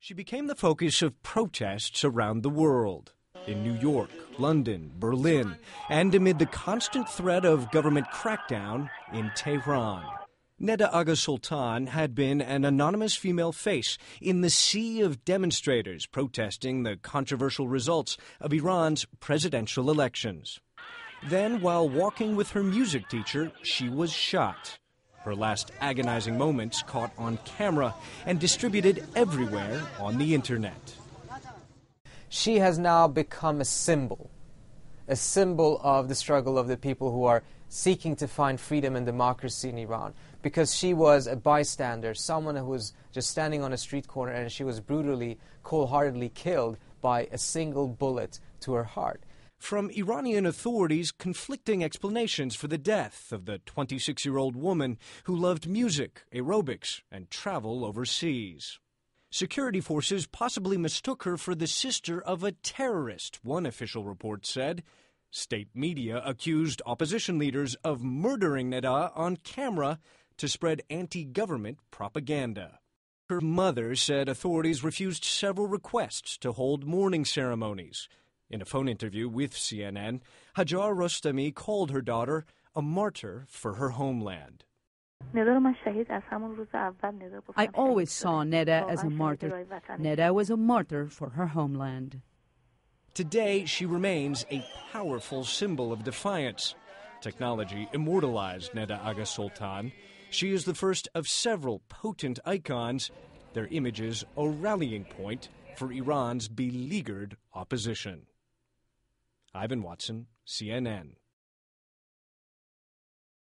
She became the focus of protests around the world. In New York, London, Berlin, and amid the constant threat of government crackdown in Tehran. Neda Agha Soltan had been an anonymous female face in the sea of demonstrators protesting the controversial results of Iran's presidential elections. Then, while walking with her music teacher, she was shot. Her last agonizing moments caught on camera and distributed everywhere on the internet. She has now become a symbol of the struggle of the people who are seeking to find freedom and democracy in Iran, because she was a bystander, someone who was just standing on a street corner, and she was brutally, cold-heartedly killed by a single bullet to her heart. From Iranian authorities, conflicting explanations for the death of the 26-year-old woman who loved music, aerobics, and travel overseas. Security forces possibly mistook her for the sister of a terrorist, one official report said. State media accused opposition leaders of murdering Neda on camera to spread anti-government propaganda. Her mother said authorities refused several requests to hold mourning ceremonies. In a phone interview with CNN, Hajar Rostami called her daughter a martyr for her homeland. I always saw Neda as a martyr. Neda was a martyr for her homeland. Today, she remains a powerful symbol of defiance. Technology immortalized Neda Agha Soltan. She is the first of several potent icons, their images a rallying point for Iran's beleaguered opposition. Ivan Watson, CNN.